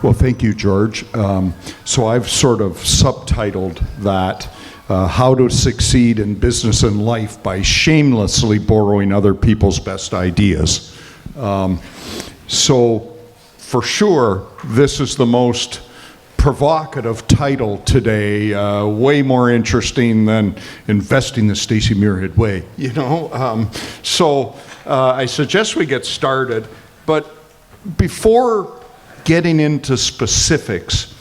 Well, thank you, George. So I've sort of subtitled that, How to Succeed in Business and Life by Shamelessly Borrowing Other People's Best Ideas. So for sure, this is the most provocative title today, way more interesting than investing the Stacey Muirhead way, you know? So I suggest we get started, but before getting into specifics,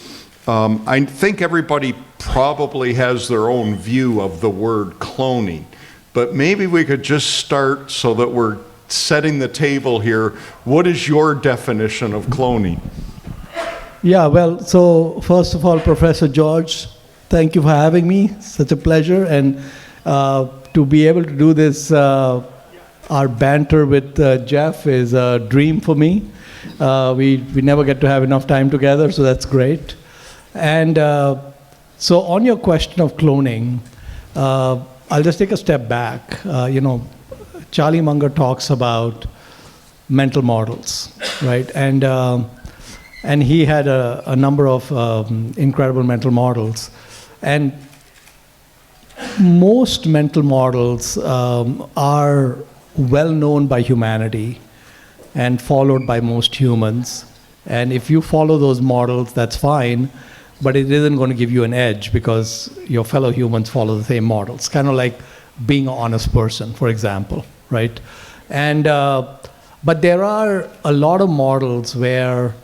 I think everybody probably has their own view of the word cloning, but maybe we could just start so that we're setting the table here. What is your definition of cloning? Yeah, well, so first of all, Professor George, thank you for having me. Such a pleasure. And to be able to do this, our banter with Jeff is a dream for me. We never get to have enough time together, so that's great. And so on your question of cloning, I'll just take a step back. Charlie Munger talks about mental models, right? And he had a number of incredible mental models. And most mental models are well known by humanity and followed by most humans. And if you follow those models, that's fine, but it isn't going to give you an edge because your fellow humans follow the same models. Kind of like being an honest person, for example, right? And but there are a lot of models where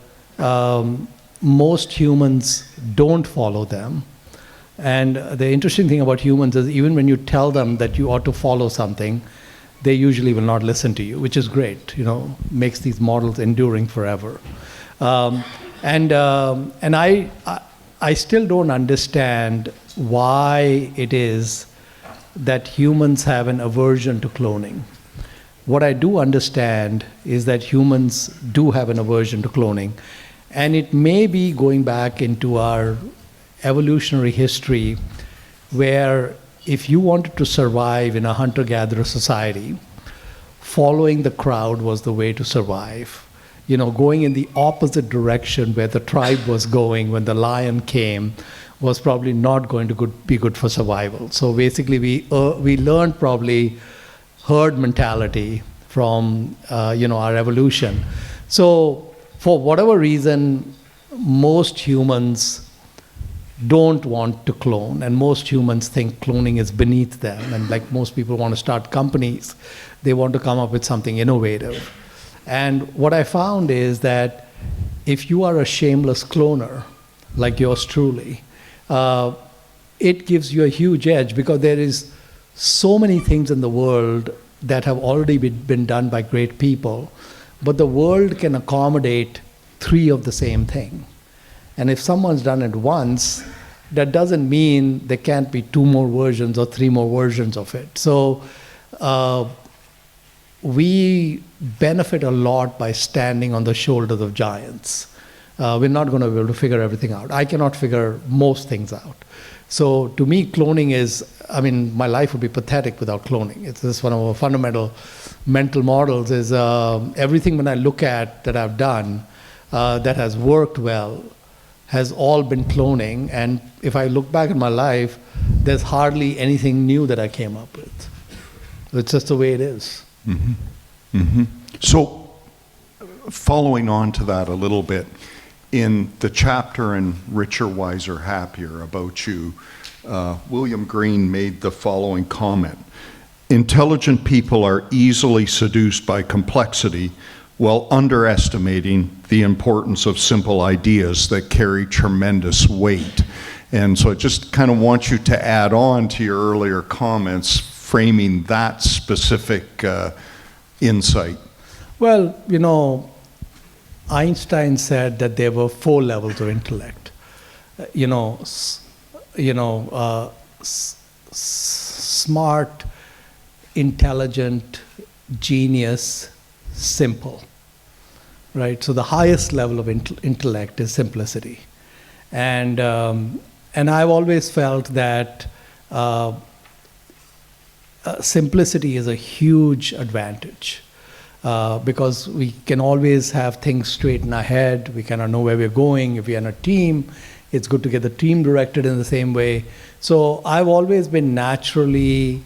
most humans don't follow them. And the interesting thing about humans is even when you tell them that you ought to follow something, they usually will not listen to you, which is great, makes these models enduring forever. And I still don't understand why it is that humans have an aversion to cloning. What I do understand is that humans do have an aversion to cloning. And it may be going back into our evolutionary history where if you wanted to survive in a hunter-gatherer society, following the crowd was the way to survive. Going in the opposite direction where the tribe was going when the lion came was probably not going to be good for survival. So basically we learned probably herd mentality from our evolution. So for whatever reason, most humans don't want to clone, and most humans think cloning is beneath them. And like most people want to start companies, they want to come up with something innovative. And what I found is that if you are a shameless cloner, like yours truly, it gives you a huge edge because there is so many things in the world that have already been done by great people, but the world can accommodate 3 of the same thing. And if someone's done it once, that doesn't mean there can't be 2 more versions or 3 more versions of it. So we benefit a lot by standing on the shoulders of giants. We're not going to be able to figure everything out. I cannot figure most things out. So to me, cloning is, my life would be pathetic without cloning. It's just one of our fundamental mental models is everything when I look at that I've done that has worked well has all been cloning. And if I look back at my life, there's hardly anything new that I came up with. It's just the way it is. Mm-hmm. Mm-hmm. So following on to that a little bit, in the chapter in Richer, Wiser, Happier about you, William Green made the following comment. Intelligent people are easily seduced by complexity while underestimating the importance of simple ideas that carry tremendous weight. And so I just kind of want you to add on to your earlier comments, framing that specific insight. Well, Einstein said that there were 4 levels of intellect. Smart, intelligent, genius, simple, right? So the highest level of intellect is simplicity. And I've always felt that simplicity is a huge advantage. because we can always have things straight in our head. We kind of know where we're going. If we're in a team, it's good to get the team directed in the same way. So I've always been naturally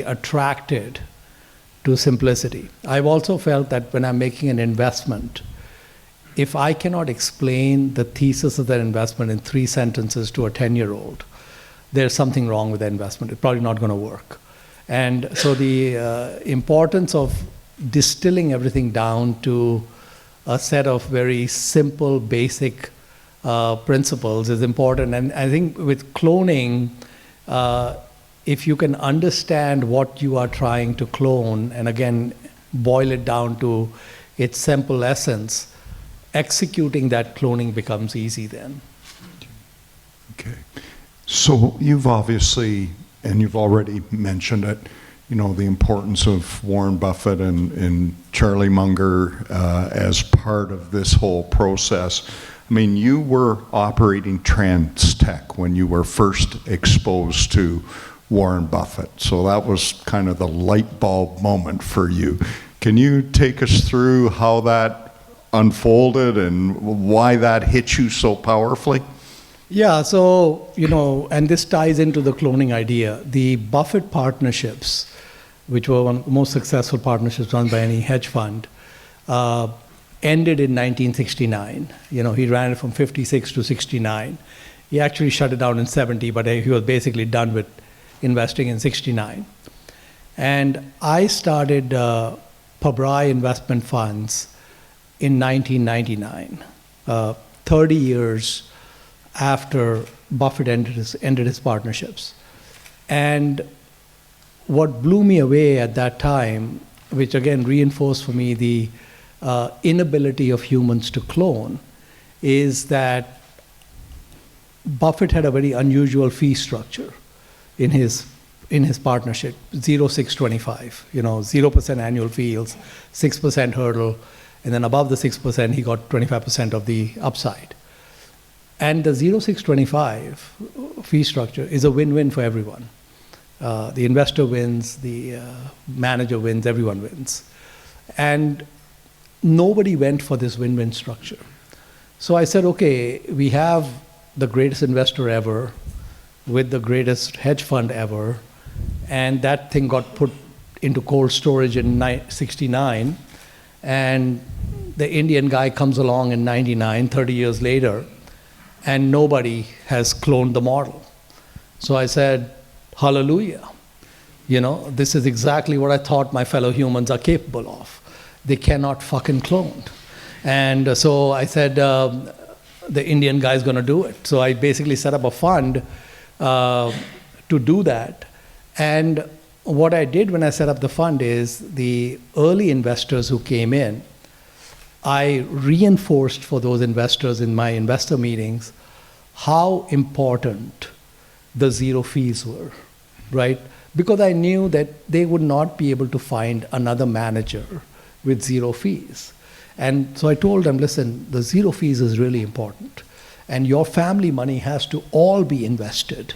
attracted to simplicity. I've also felt that when I'm making an investment, if I cannot explain the thesis of that investment in 3 sentences to a 10-year-old, there's something wrong with the investment. It's probably not going to work. And so the importance of distilling everything down to a set of very simple, basic principles is important. And I think with cloning, if you can understand what you are trying to clone, and again, boil it down to its simple essence, executing that cloning becomes easy then. Okay. So you've obviously, and you've already mentioned it, the importance of Warren Buffett and Charlie Munger as part of this whole process. I mean, you were operating TransTech when you were first exposed to Warren Buffett. So that was kind of the light bulb moment for you. Can you take us through how that unfolded and why that hit you so powerfully? Yeah, so, and this ties into the cloning idea. The Buffett partnerships, which were one of the most successful partnerships run by any hedge fund, ended in 1969. He ran it from 56 to 69. He actually shut it down in 70, but he was basically done with investing in 69. And I started Pabrai investment funds in 1999, 30 years after Buffett ended his partnerships. And what blew me away at that time, which again reinforced for me the inability of humans to clone, is that Buffett had a very unusual fee structure in his partnership, 0-6-25, 0% annual fees, 6% hurdle, and then above the 6%, he got 25% of the upside. And the 0-6-25 fee structure is a win-win for everyone. The investor wins, the manager wins, everyone wins. And nobody went for this win-win structure. So I said, okay, we have the greatest investor ever with the greatest hedge fund ever, and that thing got put into cold storage in 69, and the Indian guy comes along in 99, 30 years later, and nobody has cloned the model. So I said, hallelujah. This is exactly what I thought my fellow humans are capable of. They cannot fucking clone. And so I said, the Indian guy's going to do it. So I basically set up a fund to do that. And what I did when I set up the fund is the early investors who came in, I reinforced for those investors in my investor meetings how important the zero fees were, right? Because I knew that they would not be able to find another manager with zero fees. And so I told them, listen, the zero fees is really important. And your family money has to all be invested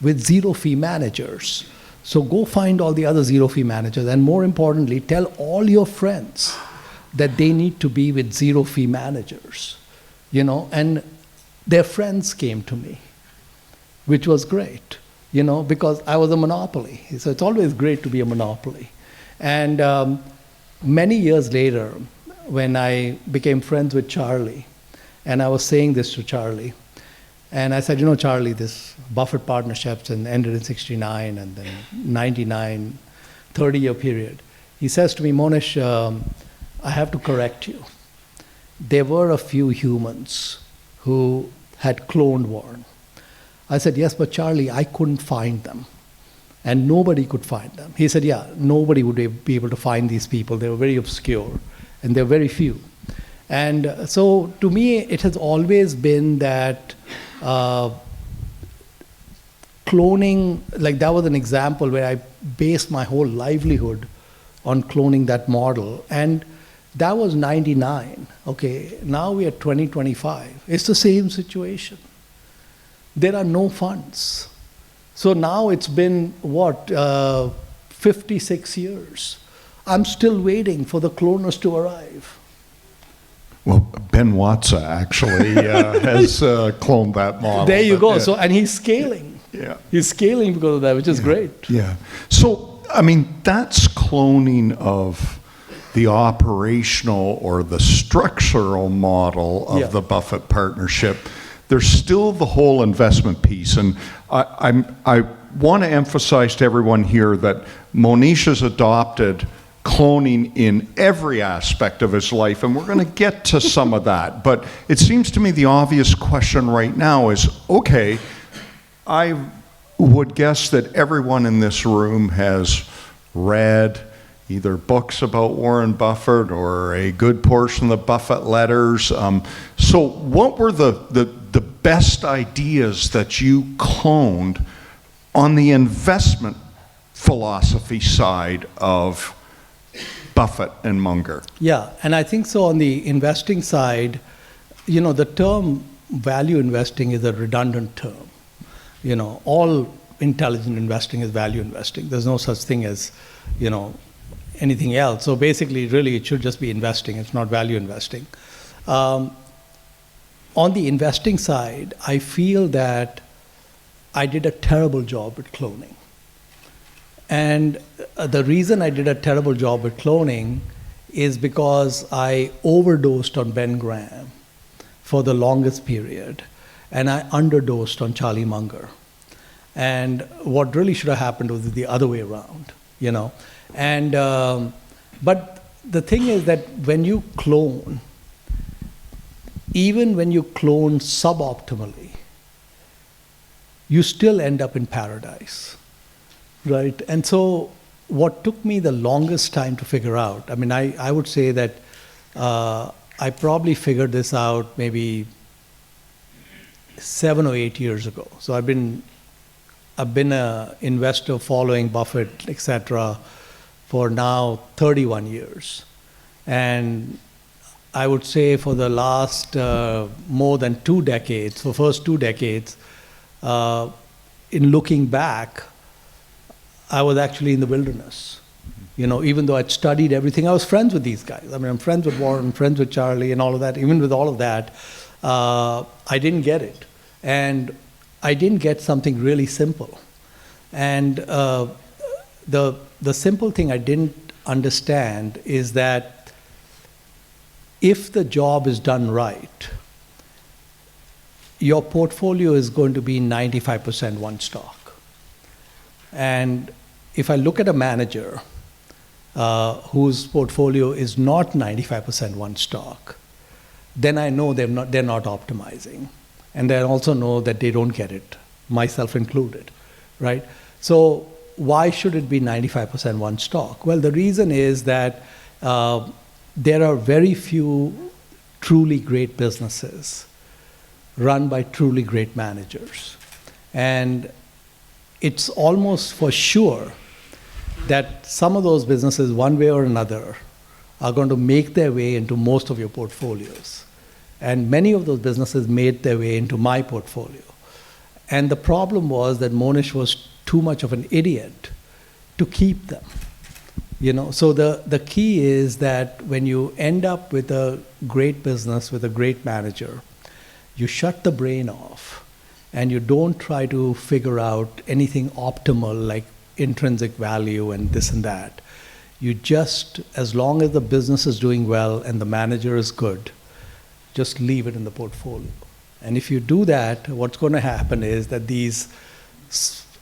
with zero fee managers. So go find all the other zero fee managers. And more importantly, tell all your friends that they need to be with zero fee managers. And their friends came to me, which was great, because I was a monopoly. So it's always great to be a monopoly. And many years later, when I became friends with Charlie, and I was saying this to Charlie, and I said, Charlie, this Buffett partnerships ended in 69 and then 99, 30-year period. He says to me, Mohnish, I have to correct you. There were a few humans who had cloned Warren. I said, yes, but Charlie, I couldn't find them. And nobody could find them. He said, yeah, nobody would be able to find these people. They were very obscure, and there were very few. And so to me, it has always been that cloning, like that was an example where I based my whole livelihood on cloning that model. And that was 99. Okay, now we are 2025. It's the same situation. There are no funds. So now it's been, 56 years. I'm still waiting for the cloners to arrive. Well, Ben Watsa actually has cloned that model. There you go. Yeah. So, and he's scaling. Yeah. He's scaling because of that, which is great. Yeah. So, I mean, that's cloning of the operational or the structural model of Yeah. the Buffett partnership. There's still the whole investment piece. And I want to emphasize to everyone here that Mohnish has adopted cloning in every aspect of his life, and we're going to get to some of that. But it seems to me the obvious question right now is, okay, I would guess that everyone in this room has read either books about Warren Buffett or a good portion of the Buffett letters. So what were the best ideas that you cloned on the investment philosophy side of Buffett and Munger? Yeah, and I think so on the investing side, the term value investing is a redundant term. All intelligent investing is value investing. There's no such thing as, anything else. So basically, really, it should just be investing. It's not value investing. On the investing side, I feel that I did a terrible job at cloning. And the reason I did a terrible job at cloning is because I overdosed on Ben Graham for the longest period, and I underdosed on Charlie Munger. And what really should have happened was the other way around, And but the thing is that when you clone, even when you clone suboptimally, you still end up in paradise, right? And so what took me the longest time to figure out, I would say that I probably figured this out maybe 7 or 8 years ago. So I've been an investor following Buffett, etc., for now 31 years. And I would say for the last more than 2 decades, for first 2 decades, in looking back, I was actually in the wilderness. Even though I'd studied everything, I was friends with these guys. I'm friends with Warren, friends with Charlie and all of that. Even with all of that, I didn't get it. And I didn't get something really simple. And the simple thing I didn't understand is that if the job is done right, your portfolio is going to be 95% one stock. And if I look at a manager whose portfolio is not 95% one stock, then I know they're not optimizing. And I also know that they don't get it, myself included, right? So why should it be 95% one stock? Well, the reason is that there are very few truly great businesses run by truly great managers. And it's almost for sure that some of those businesses, one way or another, are going to make their way into most of your portfolios. And many of those businesses made their way into my portfolio. And the problem was that Mohnish was too much of an idiot to keep them. So the key is that when you end up with a great business, with a great manager, you shut the brain off and you don't try to figure out anything optimal like intrinsic value and this and that. You just, as long as the business is doing well and the manager is good, just leave it in the portfolio. And if you do that, what's going to happen is that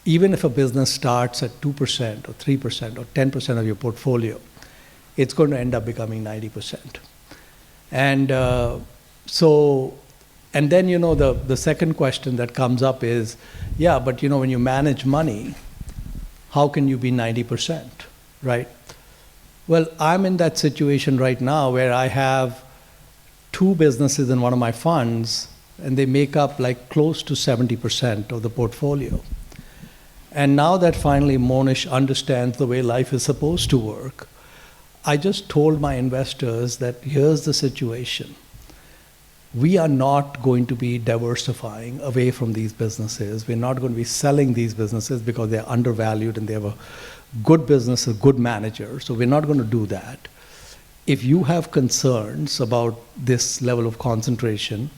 even if a business starts at 2% or 3% or 10% of your portfolio, it's going to end up becoming 90%. And and then, the second question that comes up is, yeah, but when you manage money, how can you be 90%, right? Well, I'm in that situation right now where I have 2 businesses in one of my funds, and they make up like close to 70% of the portfolio. And now that finally Mohnish understands the way life is supposed to work, I just told my investors that here's the situation. We are not going to be diversifying away from these businesses. We're not going to be selling these businesses because they're undervalued and they have a good businesses, good managers, so we're not going to do that. If you have concerns about this level of concentration,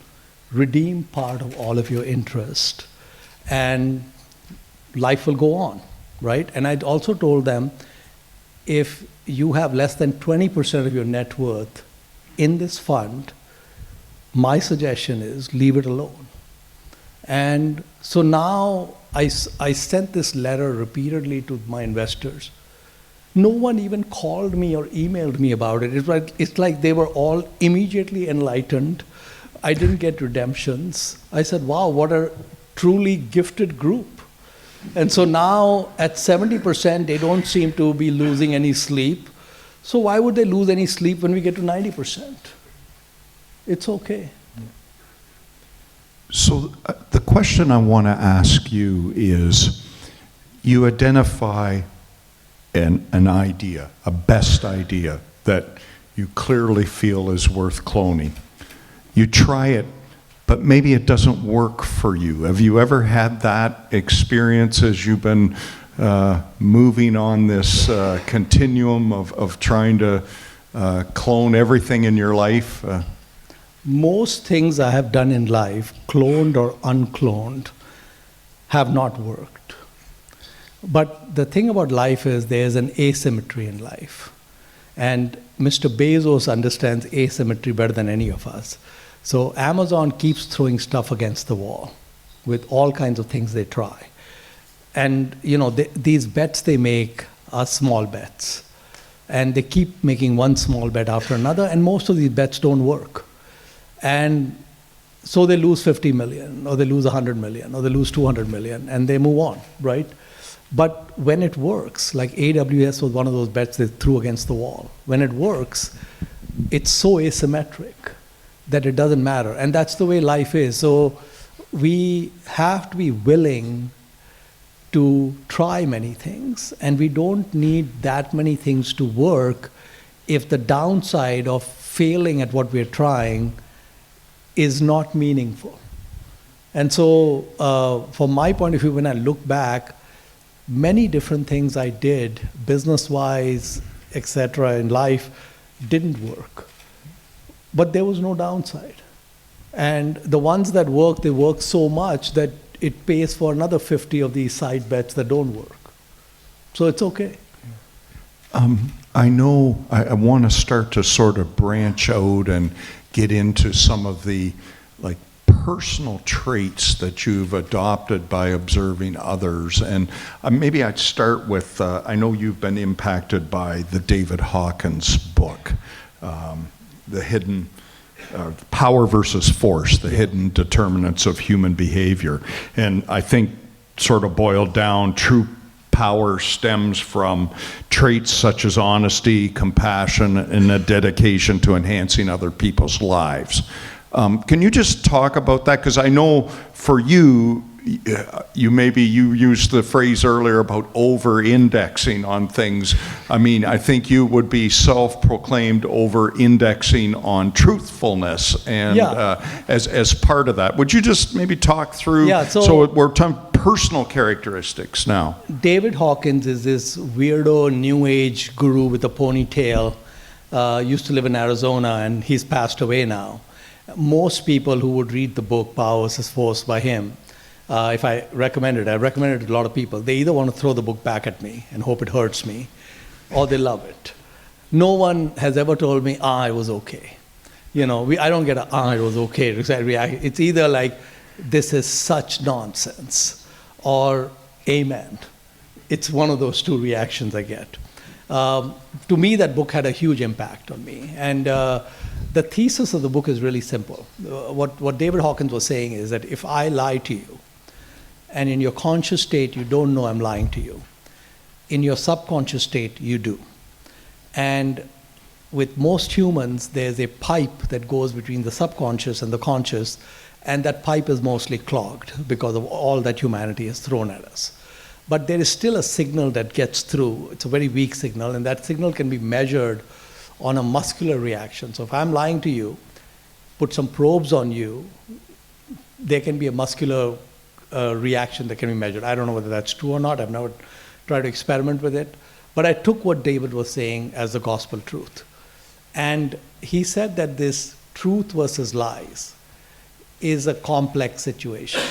redeem part of all of your interest, and life will go on, right? And I also told them, if you have less than 20% of your net worth in this fund, my suggestion is leave it alone. And so now I sent this letter repeatedly to my investors. No one even called me or emailed me about it. It's like they were all immediately enlightened. I didn't get redemptions. I said, wow, what a truly gifted group. And so now at 70%, they don't seem to be losing any sleep. So why would they lose any sleep when we get to 90%? It's okay. So the question I want to ask you is, you identify an idea, a best idea that you clearly feel is worth cloning. You try it, but maybe it doesn't work for you. Have you ever had that experience as you've been moving on this continuum of trying to clone everything in your life? Most things I have done in life, cloned or uncloned, have not worked. But the thing about life is there's an asymmetry in life. And Mr. Bezos understands asymmetry better than any of us. So Amazon keeps throwing stuff against the wall with all kinds of things they try. And these bets they make are small bets. And they keep making one small bet after another, and most of these bets don't work. And so they lose 50 million, or they lose 100 million, or they lose 200 million, and they move on, right? But when it works, like AWS was one of those bets they threw against the wall. When it works, it's so asymmetric that it doesn't matter. And that's the way life is. So we have to be willing to try many things, and we don't need that many things to work if the downside of failing at what we're trying is not meaningful. And so from my point of view, when I look back, many different things I did, business-wise, etc., in life, didn't work. But there was no downside. And the ones that worked, they worked so much that it pays for another 50 of these side bets that don't work. So it's okay. I know I want to start to sort of branch out and get into some of the personal traits that you've adopted by observing others. And maybe I'd start with, I know you've been impacted by the David Hawkins book, The Hidden Power versus Force, The Hidden Determinants of Human Behavior. And I think sort of boiled down, true power stems from traits such as honesty, compassion, and a dedication to enhancing other people's lives. Can you just talk about that? Because I know for you, you used the phrase earlier about over-indexing on things. I mean, I think you would be self-proclaimed over-indexing on truthfulness, and as part of that. Would you just maybe talk through? Yeah, so we're talking personal characteristics now. David Hawkins is this weirdo new age guru with a ponytail. Used to live in Arizona, and he's passed away now. Most people who would read the book Power versus Force by him, if I recommend it to a lot of people. They either want to throw the book back at me and hope it hurts me, or they love it. No one has ever told me, it was okay. I don't get it was okay. It's either like, this is such nonsense, or amen. It's one of those two reactions I get. To me, that book had a huge impact on me. And the thesis of the book is really simple. What David Hawkins was saying is that if I lie to you, and in your conscious state you don't know I'm lying to you, in your subconscious state you do. And with most humans, there's a pipe that goes between the subconscious and the conscious, and that pipe is mostly clogged because of all that humanity has thrown at us. But there is still a signal that gets through. It's a very weak signal, and that signal can be measured on a muscular reaction. So if I'm lying to you, put some probes on you, there can be a muscular reaction that can be measured. I don't know whether that's true or not. I've never try to experiment with it. But I took what David was saying as the gospel truth. And he said that this truth versus lies is a complex situation.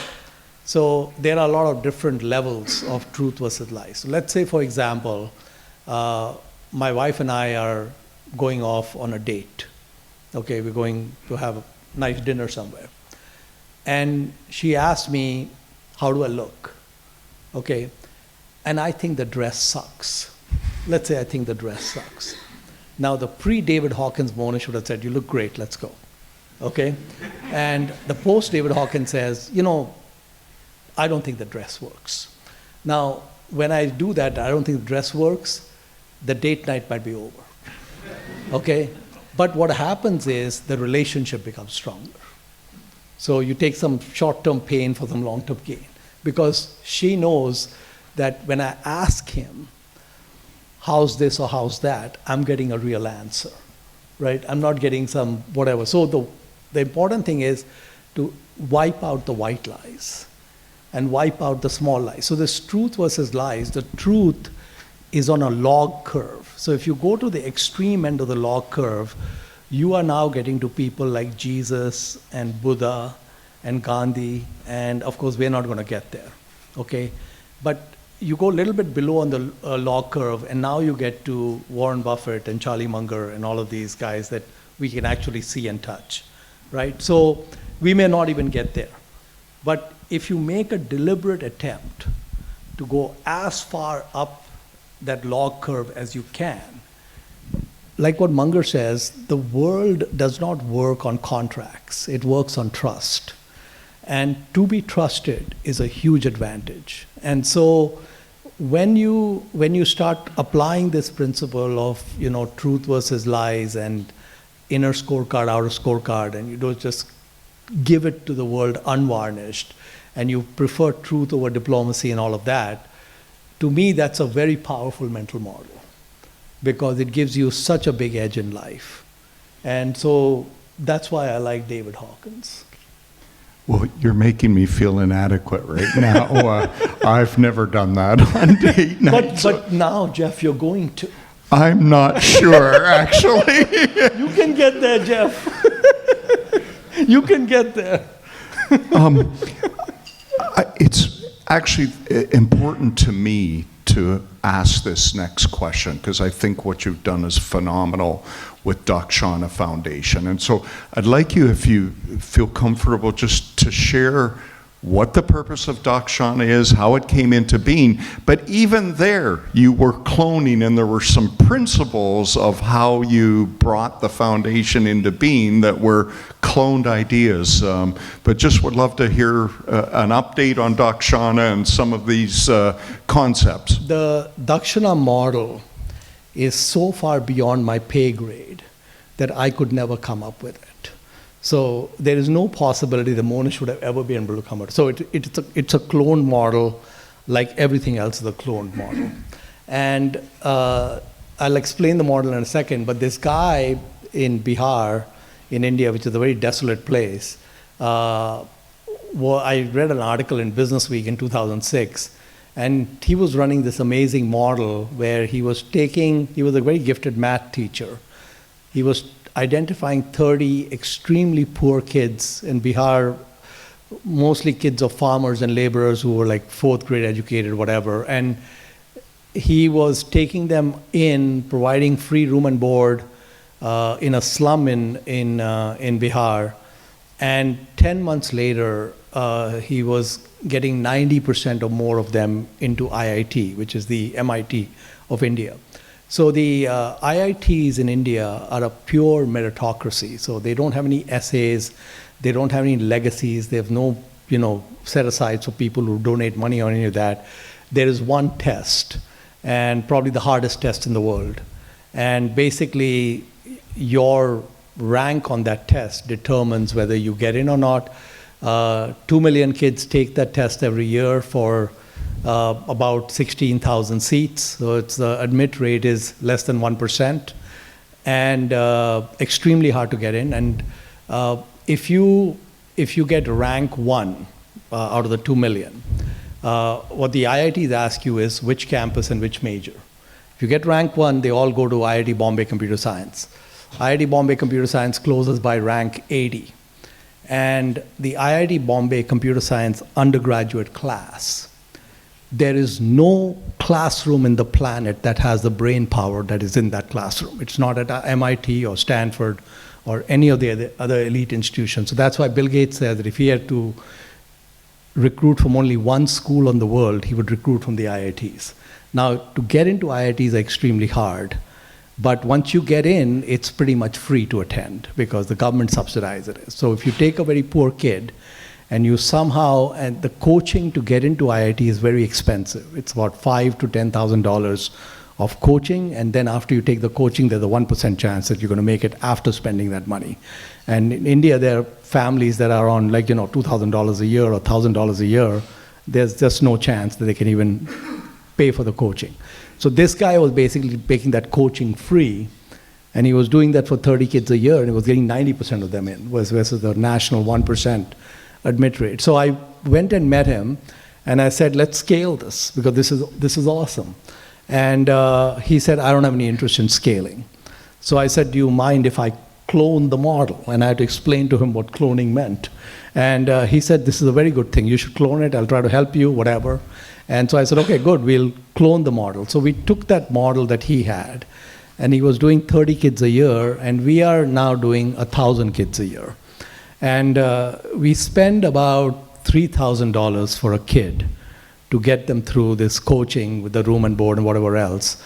So there are a lot of different levels of truth versus lies. So let's say, for example, my wife and I are going off on a date. Okay, we're going to have a nice dinner somewhere. And she asked me, how do I look? Okay, and I think the dress sucks. Let's say I think the dress sucks. Now, the pre-David Hawkins Mohnish would have said, you look great, let's go. Okay? And the post-David Hawkins says, I don't think the dress works. Now, when I do that, I don't think the dress works, the date night might be over. Okay? But what happens is the relationship becomes stronger. So you take some short-term pain for some long-term gain. Because she knows that when I ask him, how's this or how's that, I'm getting a real answer, right? I'm not getting some whatever. So the important thing is to wipe out the white lies and wipe out the small lies. So this truth versus lies, the truth is on a log curve. So if you go to the extreme end of the log curve, you are now getting to people like Jesus and Buddha and Gandhi, and of course we're not going to get there, okay? But you go a little bit below on the log curve, and now you get to Warren Buffett and Charlie Munger and all of these guys that we can actually see and touch, right? So we may not even get there. But if you make a deliberate attempt to go as far up that log curve as you can, like what Munger says, the world does not work on contracts, it works on trust. And to be trusted is a huge advantage. And so when you start applying this principle of truth versus lies and inner scorecard, outer scorecard, and you don't just give it to the world unvarnished, and you prefer truth over diplomacy and all of that, to me that's a very powerful mental model because it gives you such a big edge in life. And so that's why I like David Hawkins. Well, you're making me feel inadequate right now. I've never done that on date night. But now, Jeff, you're going to. I'm not sure, actually. You can get there, Jeff. You can get there. It's actually important to me to ask this next question because I think what you've done is phenomenal with Dakshana Foundation. And so I'd like you, if you feel comfortable, just to share what the purpose of Dakshana is, how it came into being. But even there, you were cloning, and there were some principles of how you brought the foundation into being that were cloned ideas. But just would love to hear an update on Dakshana and some of these concepts. The Dakshana model is so far beyond my pay grade that I could never come up with it. So there is no possibility the Mohnish would have ever been able to come out. So it's a cloned model like everything else is a cloned model. And I'll explain the model in a second, but this guy in Bihar, in India, which is a very desolate place, I read an article in Business Week in 2006, and he was running this amazing model where he was a very gifted math teacher. He was identifying 30 extremely poor kids in Bihar, mostly kids of farmers and laborers who were like fourth grade educated, whatever. And he was taking them in, providing free room and board in a slum in Bihar. And 10 months later, he was getting 90% or more of them into IIT, which is the MIT of India. So the IITs in India are a pure meritocracy. So they don't have any essays, they don't have any legacies, they have no set asides for people who donate money or any of that. There is one test, and probably the hardest test in the world. And basically, your rank on that test determines whether you get in or not. 2 million kids take that test every year for about 16,000 seats. So the admit rate is less than 1%, and extremely hard to get in. And if you get rank 1 out of the 2 million, what the IITs ask you is which campus and which major. If you get rank 1, they all go to IIT Bombay Computer Science. IIT Bombay Computer Science closes by rank 80. And the IIT Bombay Computer Science undergraduate class, there is no classroom in the planet that has the brain power that is in that classroom. It's not at MIT or Stanford or any of the other elite institutions. So that's why Bill Gates said that if he had to recruit from only one school in the world, he would recruit from the IITs. Now, to get into IITs is extremely hard. But once you get in, it's pretty much free to attend because the government subsidizes it. So if you take a very poor kid and you somehow, and the coaching to get into IIT is very expensive. It's about $5,000 to $10,000 of coaching, and then after you take the coaching, there's a 1% chance that you're going to make it after spending that money. And in India, there are families that are on $2,000 a year or $1,000 a year. There's just no chance that they can even pay for the coaching. So this guy was basically making that coaching free, and he was doing that for 30 kids a year, and he was getting 90% of them in, versus the national 1% admit rate. So I went and met him, and I said, let's scale this, because this is awesome. And he said, I don't have any interest in scaling. So I said, do you mind if I clone the model? And I had to explain to him what cloning meant. And he said, this is a very good thing. You should clone it. I'll try to help you, whatever. And so I said, okay, good, we'll clone the model. So we took that model that he had, and he was doing 30 kids a year, and we are now doing 1,000 kids a year. And we spend about $3,000 for a kid to get them through this coaching with the room and board and whatever else.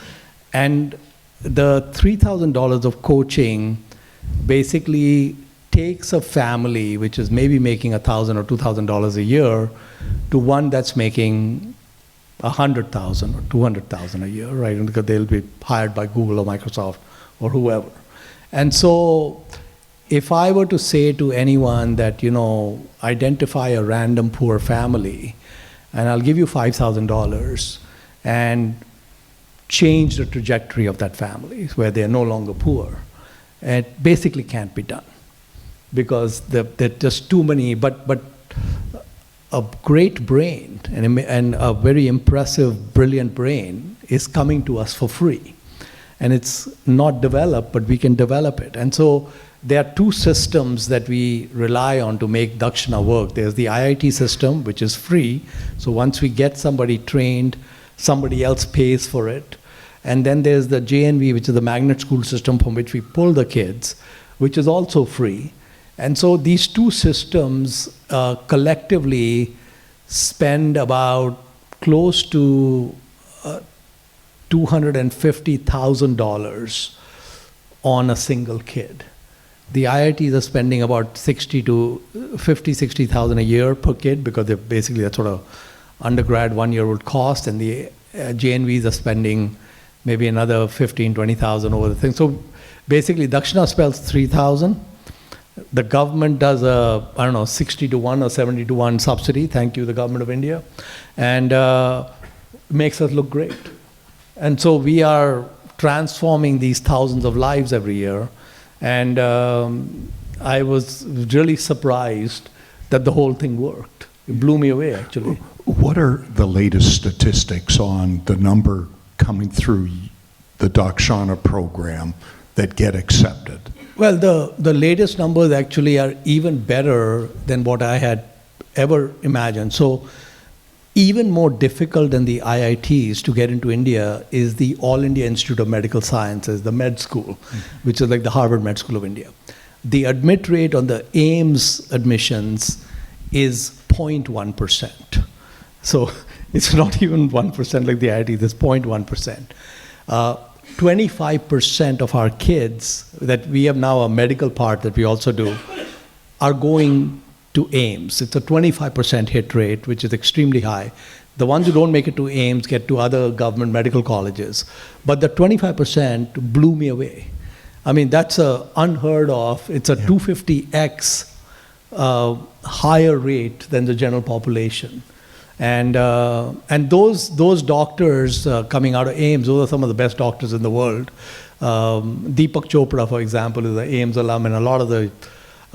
And the $3,000 of coaching basically takes a family which is maybe making $1,000 or $2,000 a year to one that's making $100,000 or $200,000 a year, right? Because they'll be hired by Google or Microsoft or whoever. And so if I were to say to anyone that, identify a random poor family, and I'll give you $5,000 and change the trajectory of that family where they're no longer poor, it basically can't be done because there are just too many, but a great brain and a very impressive, brilliant brain is coming to us for free. And it's not developed, but we can develop it. And so there are two systems that we rely on to make Dakshina work. There's the IIT system, which is free. So once we get somebody trained, somebody else pays for it. And then there's the JNV, which is the magnet school system from which we pull the kids, which is also free. And so these two systems collectively spend about close to $250,000 on a single kid. The IITs are spending about $60,000 a year per kid because they're basically that sort of undergrad 1 year would cost, and the JNVs are spending maybe another $15,000, $20,000 over the thing. So basically Dakshina spells 3,000. The government does a, 60 to 1 or 70 to 1 subsidy, thank you, the government of India, and makes us look great. And so we are transforming these thousands of lives every year, and I was really surprised that the whole thing worked. It blew me away, actually. What are the latest statistics on the number coming through the Dakshina program that get accepted? Well, the latest numbers actually are even better than what I had ever imagined. So even more difficult than the IITs to get into India is the All India Institute of Medical Sciences, the med school, which is like the Harvard Med School of India. The admit rate on the AIMS admissions is 0.1%. So it's not even 1% like the IIT, it's 0.1%. 25% of our kids that we have now a medical part that we also do are going to AIMS. It's a 25% hit rate, which is extremely high. The ones who don't make it to AIMS get to other government medical colleges. But the 25% blew me away. I mean, that's unheard of. It's a 250x higher rate than the general population. And those doctors coming out of AIMS, those are some of the best doctors in the world. Deepak Chopra, for example, is an AIMS alum, and a lot of the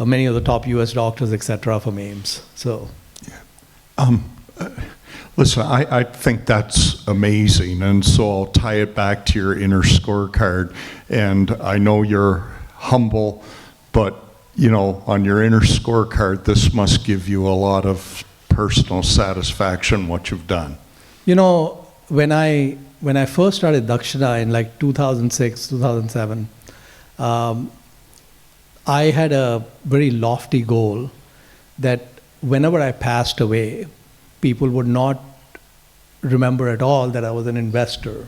many of the top U.S. doctors, etc., from AIMS. So, Listen, I think that's amazing, and so I'll tie it back to your inner scorecard. And I know you're humble, but on your inner scorecard, this must give you a lot of personal satisfaction what you've done. When I first started Dakshina in like 2006, 2007, I had a very lofty goal that whenever I passed away, people would not remember at all that I was an investor,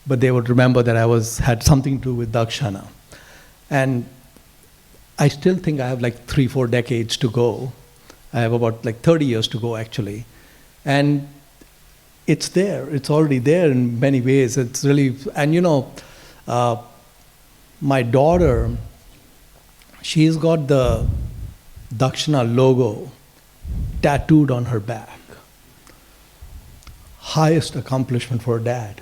but they would remember that I had something to do with Dakshina. And I still think I have like 3-4 decades to go. I have about like 30 years to go actually. And it's there, it's already there in many ways. It's really, and my daughter, she's got the Dakshina logo tattooed on her back. Highest accomplishment for a dad.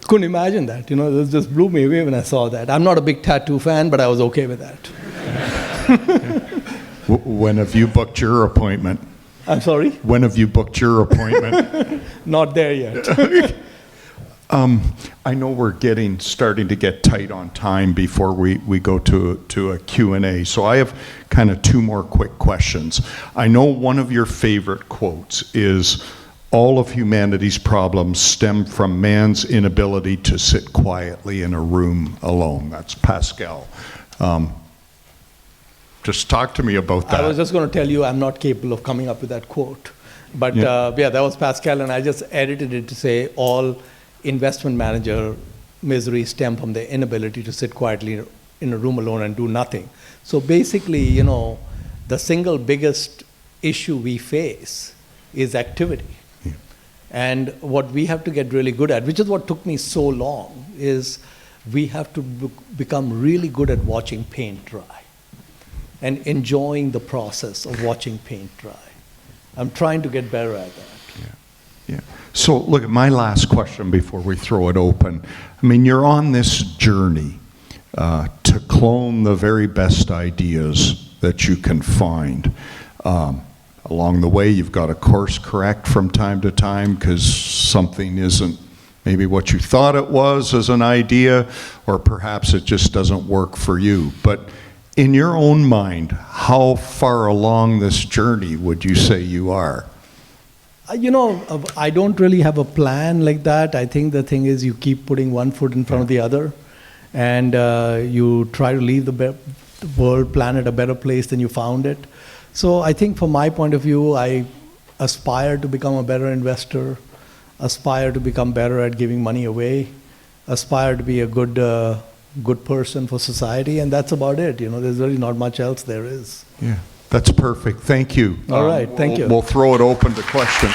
Couldn't imagine that. It just blew me away when I saw that. I'm not a big tattoo fan, but I was okay with that. When have you booked your appointment? I'm sorry? When have you booked your appointment? Not there yet. I know we're starting to get tight on time before we go to a Q&A. So I have kind of 2 more quick questions. I know one of your favorite quotes is, all of humanity's problems stem from man's inability to sit quietly in a room alone. That's Pascal. Just talk to me about that. I was just going to tell you I'm not capable of coming up with that quote. But yeah, that was Pascal, and I just edited it to say all investment manager misery stem from their inability to sit quietly in a room alone and do nothing. So basically, the single biggest issue we face is activity. Yeah. And what we have to get really good at, which is what took me so long, is we have to become really good at watching paint dry and enjoying the process of watching paint dry. I'm trying to get better at that. Yeah. So look, at my last question before we throw it open. I mean, you're on this journey to clone the very best ideas that you can find. Along the way, you've got to course correct from time to time because something isn't maybe what you thought it was as an idea, or perhaps it just doesn't work for you. But in your own mind, how far along this journey would you say you are? I don't really have a plan like that. I think the thing is you keep putting one foot in front of the other, and you try to leave the world, planet a better place than you found it. So I think from my point of view, I aspire to become a better investor, aspire to become better at giving money away, aspire to be a good person for society, and that's about it. There's really not much else there is. Yeah. That's perfect. Thank you. All right. Thank you. We'll throw it open to questions.